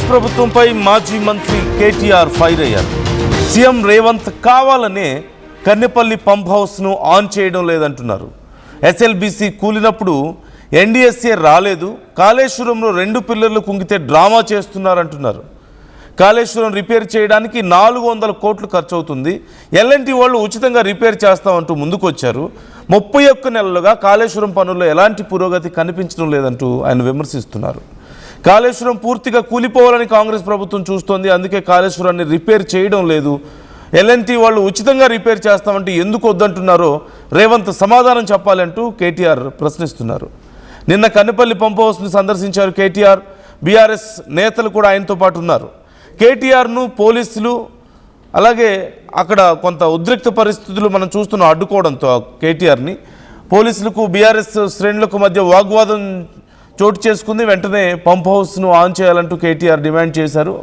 కాంగ్రెస్ ప్రభుత్వంపై మాజీ మంత్రి కేటీఆర్ ఫైర్ అయ్యారు. సీఎం రేవంత్ కావాలనే కన్నెపల్లి పంప్ హౌస్ను ఆన్ చేయడం లేదంటున్నారు. ఎస్ఎల్బీసీ కూలినప్పుడు ఎన్డీఎస్ఏ రాలేదు, కాళేశ్వరంలో 2 పిల్లర్లు కుంగితే డ్రామా చేస్తున్నారంటున్నారు. కాళేశ్వరం రిపేర్ చేయడానికి 400 కోట్లు ఖర్చు అవుతుంది, ఎల్ఎన్టీ వాళ్ళు ఉచితంగా రిపేర్ చేస్తామంటూ ముందుకొచ్చారు. 31 నెలలుగా కాళేశ్వరం పనుల్లో ఎలాంటి పురోగతి కనిపించడం లేదంటూ ఆయన విమర్శిస్తున్నారు. కాళేశ్వరం పూర్తిగా కూలిపోవాలని కాంగ్రెస్ ప్రభుత్వం చూస్తోంది, అందుకే కాళేశ్వరాన్ని రిపేర్ చేయడం లేదు. ఎల్ఎన్టీ వాళ్ళు ఉచితంగా రిపేర్ చేస్తామంటే ఎందుకు వద్దంటున్నారో రేవంత్ సమాధానం చెప్పాలంటూ కేటీఆర్ ప్రశ్నిస్తున్నారు. నిన్న కన్నెపల్లి పంప్ హౌస్ని సందర్శించారు కేటీఆర్. బీఆర్ఎస్ నేతలు కూడా ఆయనతో పాటు ఉన్నారు. కేటీఆర్ను పోలీసులు అలాగే అక్కడ కొంత ఉద్రిక్త పరిస్థితులు మనం చూస్తున్నాం. అడ్డుకోవడంతో కేటీఆర్ని పోలీసులకు బీఆర్ఎస్ శ్రేణులకు మధ్య వాగ్వాదం చోటు చేసుకుంది. వెంటనే పంప్ హౌస్ను ఆన్ చేయాలంటూ కేటీఆర్ డిమాండ్ చేశారు.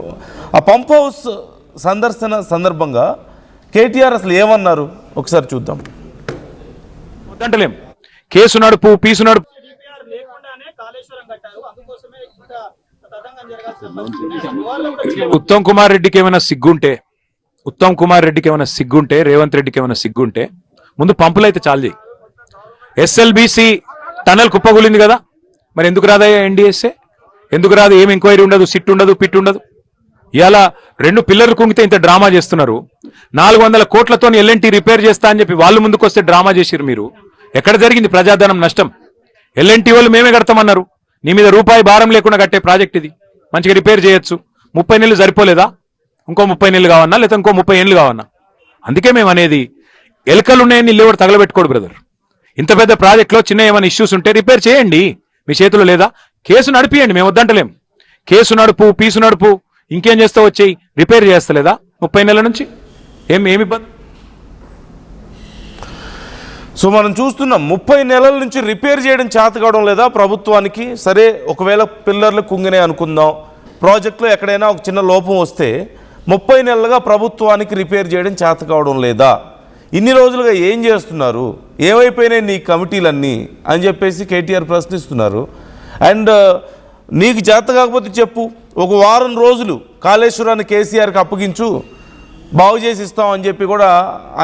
ఆ పంప్ హౌస్ సందర్శన సందర్భంగా కేటీఆర్ అసలు ఏమన్నారు ఒకసారి చూద్దాం. వద్దంటలేం, కేసు నడుపు పీసు నడుపు. ఉత్తమ్ కుమార్ రెడ్డికి ఏమైనా సిగ్గుంటే రేవంత్ రెడ్డికి ఏమైనా సిగ్గుంటే ముందు పంపులు అయితే చాలు చేయి. ఎస్ఎల్బీసీ టనల్ కుప్పగూలింది కదా, మరి ఎందుకు రాదయ్యా ఎన్డీఎస్ఏ? ఎందుకు రాదు? ఏం ఎంక్వైరీ ఉండదు, సిట్ ఉండదు, పిట్ ఉండదు. ఇవాళ 2 పిల్లర్లు కుంగితే ఇంత డ్రామా చేస్తున్నారు. 400 కోట్లతో ఎల్ఎన్టీ రిపేర్ చేస్తా అని చెప్పి వాళ్ళు ముందుకు వస్తే డ్రామా చేసిరు. మీరు ఎక్కడ జరిగింది ప్రజాధనం నష్టం? ఎల్ఎన్టీ వాళ్ళు మేమే కడతామన్నారు. నీ మీద రూపాయి భారం లేకుండా కట్టే ప్రాజెక్ట్ ఇది, మంచిగా రిపేర్ చేయొచ్చు. 30 నెలలు సరిపోలేదా? ఇంకో 30 నెలలు కావన్నా, లేదా ఇంకో 30 ఏళ్ళు కావన్నా? అందుకే మేము అనేది ఎలకలు ఉన్నాయని ఇల్లు కూడా తగలబెట్టుకోడు బ్రదర్. ఇంత పెద్ద ప్రాజెక్ట్లో చిన్న ఏమైనా ఇష్యూస్ ఉంటే రిపేర్ చేయండి, మీ చేతిలో లేదా? కేసు నడిపియండి, మేము వద్దంటలేం. కేసు నడుపు పీసు నడుపు, ఇంకేం చేస్తా వచ్చేయి, రిపేర్ చేస్తలేదా 30 నెలల నుంచి? ఏమి ఇబ్బంది? సో మనం చూస్తున్నాం 30 నెలల నుంచి రిపేర్ చేయడం చేత కావడం లేదా ప్రభుత్వానికి. సరే, ఒకవేళ పిల్లర్లు కుంగినే అనుకుందాం, ప్రాజెక్టులో ఎక్కడైనా ఒక చిన్న లోపం వస్తే 30 నెలలుగా ప్రభుత్వానికి రిపేర్ చేయడం చేత కావడం లేదా? ఇన్ని రోజులుగా ఏం చేస్తున్నారు? ఏమైపోయినాయి నీ కమిటీలన్నీ అని చెప్పేసి కేటీఆర్ ప్రశ్నిస్తున్నారు. అండ్ నీకు చేత కాకపోతే చెప్పు, ఒక వారం రోజులు కాళేశ్వరాన్ని కేసీఆర్కి అప్పగించు, బాగు చేసి ఇస్తామని చెప్పి కూడా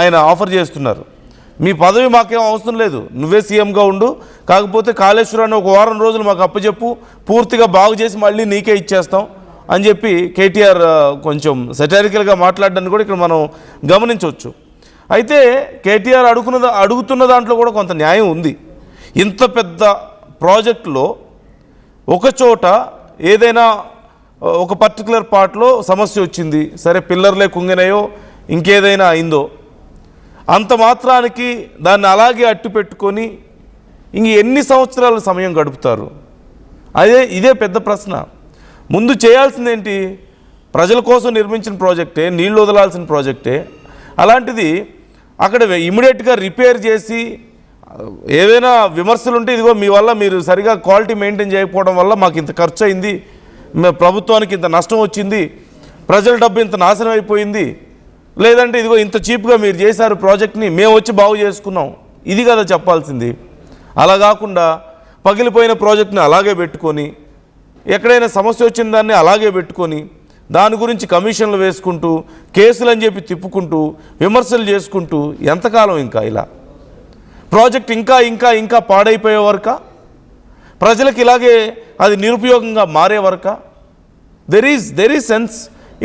ఆయన ఆఫర్ చేస్తున్నారు. మీ పదవి మాకేం అవసరం లేదు, నువ్వే సీఎంగా ఉండు, కాకపోతే కాళేశ్వరాన్ని ఒక వారం రోజులు మాకు అప్పచెప్పు, పూర్తిగా బాగు చేసి మళ్ళీ నీకే ఇచ్చేస్తాం అని చెప్పి కేటీఆర్ కొంచెం సెటారికల్గా మాట్లాడడాన్ని కూడా ఇక్కడ మనం గమనించవచ్చు. అయితే కేటీఆర్ అడుగుతున్న దాంట్లో కూడా కొంత న్యాయం ఉంది. ఇంత పెద్ద ప్రాజెక్టులో ఒకచోట ఏదైనా ఒక పర్టికులర్ పార్ట్లో సమస్య వచ్చింది, సరే పిల్లర్లే కుంగినాయో ఇంకేదైనా అయిందో, అంత మాత్రానికి దాన్ని అలాగే అట్టు పెట్టుకొని ఇంక ఎన్ని సంవత్సరాల సమయం గడుపుతారు? ఇదే పెద్ద ప్రశ్న. ముందు చేయాల్సిందేంటి? ప్రజల కోసం నిర్మించిన ప్రాజెక్టే, నీళ్లు వదలాల్సిన ప్రాజెక్టే. అలాంటిది అక్కడ ఇమీడియట్గా రిపేర్ చేసి ఏదైనా విమర్శలు ఉంటే ఇదిగో మీ వల్ల మీరు సరిగా క్వాలిటీ మెయింటైన్ చేయకపోవడం వల్ల మాకు ఇంత ఖర్చు అయింది, ప్రభుత్వానికి ఇంత నష్టం వచ్చింది, ప్రజల డబ్బు ఇంత నాశనం అయిపోయింది, లేదంటే ఇదిగో ఇంత చీప్గా మీరు చేశారు ప్రాజెక్ట్ని, మేము వచ్చి బాగు చేసుకున్నాం, ఇది కదా చెప్పాల్సింది. అలా కాకుండా పగిలిపోయిన ప్రాజెక్ట్ని అలాగే పెట్టుకొని, ఎక్కడైనా సమస్య వచ్చిన దాన్ని అలాగే పెట్టుకొని, దాని గురించి కమిషన్లు వేసుకుంటూ, కేసులు అని చెప్పి తిప్పుకుంటూ, విమర్శలు చేసుకుంటూ ఎంతకాలం ఇంకా ఇలా ప్రాజెక్ట్ ఇంకా ఇంకా ఇంకా పాడైపోయే వరక, ప్రజలకు ఇలాగే అది నిరుపయోగంగా మారే వరక? There is sense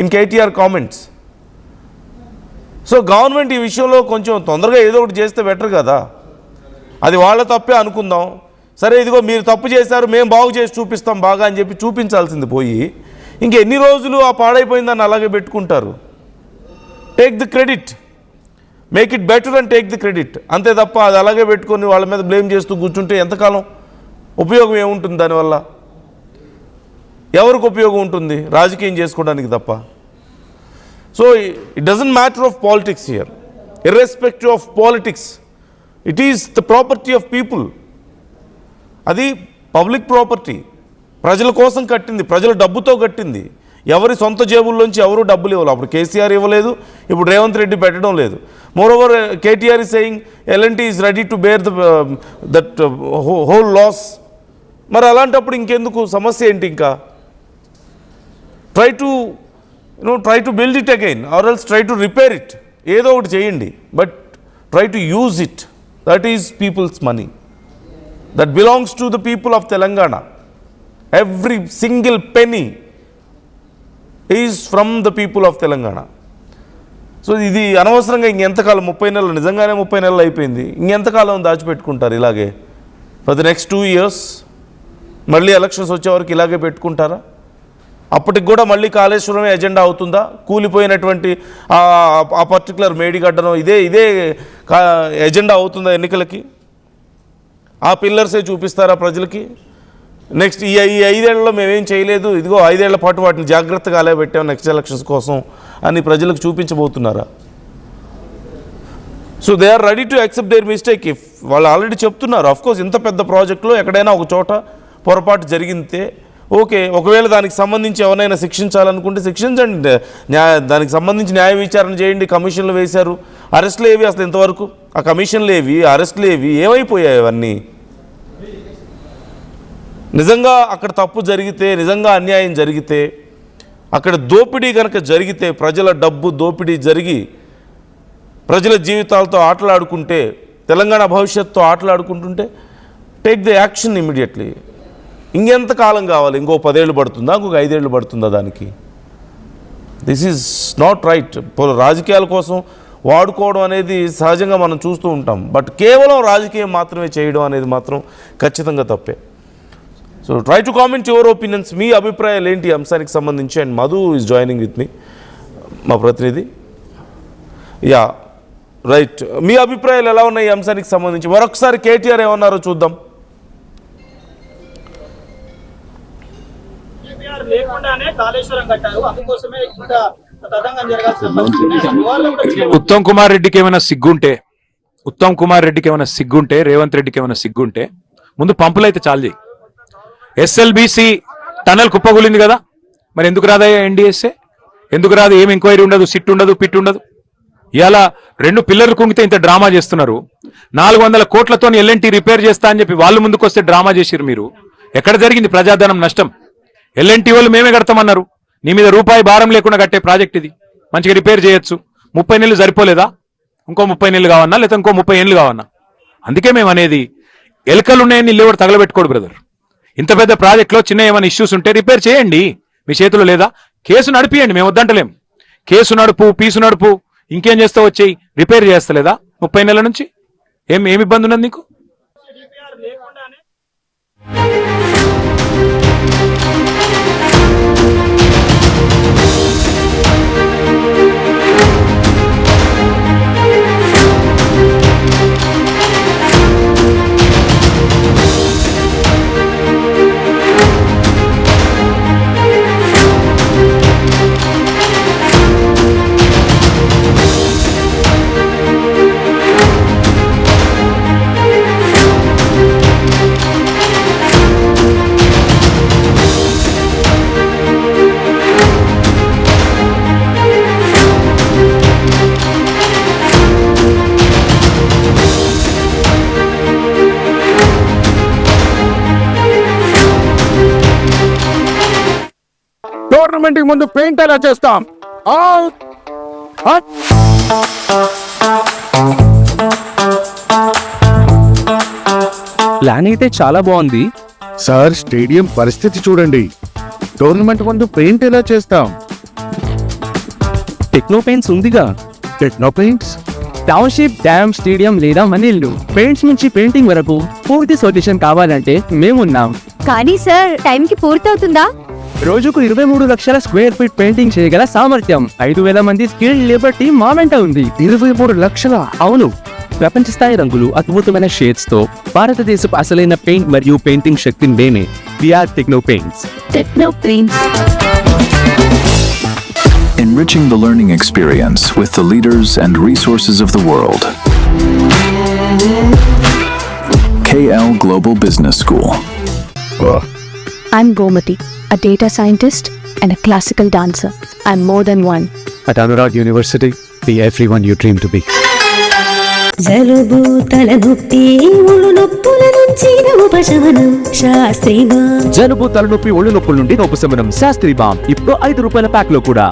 in KTR comments. So government ఈ విషయంలో కొంచెం తొందరగా ఏదో ఒకటి చేస్తే బెటర్ కదా. అది వాళ్ళ తప్పే అనుకుందాం, సరే ఇదిగో మీరు తప్పు చేశారు, మేము బాగు చేసి చూపిస్తాం బాగా అని చెప్పి చూపించాల్సింది పోయి ఇంకెన్ని రోజులు ఆ పాడైపోయిందని అలాగే పెట్టుకుంటారు? Take the credit, make it better and take the credit, అంతే తప్ప అది అలాగే పెట్టుకొని వాళ్ళ మీద బ్లేమ్ చేస్తూ కూర్చుంటే ఎంతకాలం? ఉపయోగం ఏముంటుంది దానివల్ల? ఎవరికి ఉపయోగం ఉంటుంది? రాజకీయం చేసుకోవడానికి తప్ప. So it doesn't matter of politics here, irrespective of politics, it is the property of people. అది పబ్లిక్ ప్రాపర్టీ, ప్రజల కోసం కట్టింది, ప్రజల డబ్బుతో కట్టింది. ఎవరి సొంత జేబుల్లోంచి ఎవరు డబ్బులు ఇవ్వాలి. అప్పుడు కేసీఆర్ ఇవ్వలేదు, ఇప్పుడు రేవంత్ రెడ్డి పెట్టడం లేదు. Moreover KTR is saying L and T is ready to bear that whole loss. మరి అలాంటప్పుడు ఇంకెందుకు సమస్య ఏంటి? ఇంకా try to build it again or else try to repair it. ఏదో ఒకటి చేయండి, but try to use it. That is people's money, that belongs to the people of Telangana. Every single penny is from the people of Telangana. So ఇది అనవసరంగా ఇంకెంతకాలం, 30 నెలలు, నిజంగానే 30 నెలలు అయిపోయింది, ఇంకెంతకాలం దాచిపెట్టుకుంటారు ఇలాగే ఫర్ ద నెక్స్ట్ 2 years? మళ్ళీ ఎలక్షన్స్ వచ్చే వరకు ఇలాగే పెట్టుకుంటారా? అప్పటికి కూడా మళ్ళీ కాళేశ్వరమే ఎజెండా అవుతుందా? కూలిపోయినటువంటి ఆ పర్టికులర్ మేడిగడ్డను ఇదే ఎజెండా అవుతుందా ఎన్నికలకి? ఆ పిల్లర్సే చూపిస్తారా ప్రజలకి? నెక్స్ట్ ఈ 5 ఏళ్లలో మేమేం చేయలేదు, ఇదిగో 5 ఏళ్ల పాటు వాటిని జాగ్రత్తగా అలా పెట్టాం నెక్స్ట్ ఎలక్షన్స్ కోసం అని ప్రజలకు చూపించబోతున్నారా? So they are ready to accept their mistake. If వాళ్ళు ఆల్రెడీ చెప్తున్నారు, అఫ్కోర్స్ ఇంత పెద్ద ప్రాజెక్టులో ఎక్కడైనా ఒక చోట పొరపాటు జరిగితే ఓకే, ఒకవేళ దానికి సంబంధించి ఎవరైనా శిక్షించాలనుకుంటే శిక్షించండి, దానికి సంబంధించి న్యాయ విచారణ చేయండి. కమిషన్లు వేశారు, అరెస్టులు ఏవి అసలు ఇంతవరకు? ఆ కమిషన్లు ఏవి, అరెస్టులు ఏవి, ఏమైపోయాయి అవన్నీ? నిజంగా అక్కడ తప్పు జరిగితే, నిజంగా అన్యాయం జరిగితే, అక్కడ దోపిడీ కనుక జరిగితే, ప్రజల డబ్బు దోపిడీ జరిగి ప్రజల జీవితాలతో ఆటలాడుకుంటే, తెలంగాణ భవిష్యత్తుతో ఆటలాడుకుంటుంటే టేక్ ది యాక్షన్ ఇమీడియట్లీ. ఇంకెంత కాలం కావాలి? ఇంకో 10 ఏళ్ళు పడుతుందా, ఇంకొక 5 ఏళ్ళు పడుతుందా దానికి? This is not right. రాజకీయాల కోసం వాడుకోవడం అనేది సహజంగా మనం చూస్తూ ఉంటాం, బట్ కేవలం రాజకీయం మాత్రమే చేయడం అనేది మాత్రం ఖచ్చితంగా తప్పే. So try to comment your opinions. మీ అభిప్రాయాలు ఏంటి ఈ అంశానికి సంబంధించి? And Madhu is joining with me, మా ప్రతినిధి. యా రైట్, మీ అభిప్రాయాలు ఎలా ఉన్నాయి ఈ అంశానికి సంబంధించి? మరొకసారి కేటీఆర్ ఏమన్నారో చూద్దాం. ఉత్తమ్ కుమార్ రెడ్డికి ఏమైనా సిగ్గుంటే, రేవంత్ రెడ్డికి ఏమైనా సిగ్గుంటే ముందు పంపులు అయితే చాలు చేయి. ఎస్ఎల్బిసి టనల్ కుప్పగూలింది కదా, మరి ఎందుకు రాదయ్యా ఎన్డీఎస్ఏ? ఎందుకు రాదు? ఏం ఎంక్వైరీ ఉండదు, సిట్ ఉండదు, పిట్ ఉండదు. ఇవాళ 2 పిల్లర్లు కుంగితే ఇంత డ్రామా చేస్తున్నారు. 400 కోట్లతో ఎల్ఎన్టీ రిపేర్ చేస్తా అని చెప్పి వాళ్ళు ముందుకు వస్తే డ్రామా చేసిరు మీరు. ఎక్కడ జరిగింది ప్రజాధనం నష్టం? ఎల్ఎన్టీ వాళ్ళు మేమే కడతామన్నారు. నీ మీద రూపాయి భారం లేకుండా కట్టే ప్రాజెక్ట్ ఇది, మంచిగా రిపేర్ చేయొచ్చు. 30 నెలలు సరిపోలేదా? ఇంకో 30 నెలలు కావన్నా, లేదా ఇంకో 30 ఏళ్ళు కావన్నా? అందుకే మేము అనేది, ఎలకలు ఉన్నాయని ఇల్లు కూడా తగలబెట్టుకోడు బ్రదర్. ఇంత పెద్ద ప్రాజెక్ట్లో చిన్న ఏమైనా ఇష్యూస్ ఉంటే రిపేర్ చేయండి, మీ చేతిలో లేదా? కేసు నడిపియండి, మేము వద్దంటలేం. కేసు నడుపు, పీసు నడుపు, ఇంకేం చేస్తావు వచ్చేయి, రిపేర్ చేస్తలేదా 30 నెలల నుంచి? ఏమి ఇబ్బంది ఉన్నది నీకు? టోర్నమెంట్ కి ముందు పెయింట్ ఎలా చేస్తాం? ప్లాన్ అయితే చాలా బాగుంది సార్. స్టేడియం పరిస్థితి చూడండి. టోర్నమెంట్ ముందు పెయింట్ ఎలా చేస్తాం? టెక్నో పెయింట్స్ ఉందిగా. Techno paints, township, dam, stadium లేదా మనీళ్ళు, పెయింట్స్ నుంచి పెయింటింగ్ వరకు పూర్తి సొల్యూషన్ కావాలంటే మేమున్నాం. కానీ సార్, టైంకి పూర్తవుతుందా? రోజుకు 23 లక్షల స్క్వేర్ ఫీట్ పెయింటింగ్ చేయగల సామర్థ్యం, 5,000 మంది స్కిల్డ్ లేబర్ టీమ్ మా వెంట ఉంది. 23 లక్షల? అవును, ప్రపంచ స్థాయి రంగులు, అద్భుతమైన షేడ్స్ తో భారతదేశపు అసలైన పెయింట్ మరియు పెయింటింగ్ శక్తిని మేమే. We are Techno Paints. Techno Paints. Enriching the learning experience with the leaders and resources of the world. KL Global Business School. I'm Gomati, a data scientist and a classical dancer. I'm more than one. At Anurag University, be everyone you dream to be. జలుబు తలనొప్పి ఒళ్ళు నొప్పుల నుంచి ఉపశమనం Shastri balm. జలుబు తలనొప్పి ఒళ్ళు నొప్పుల నుండి ఉపశమనం శాస్త్రీ బామ్ ఇప్పుడు 5 రూపాయల ప్యాక్ లో కూడా.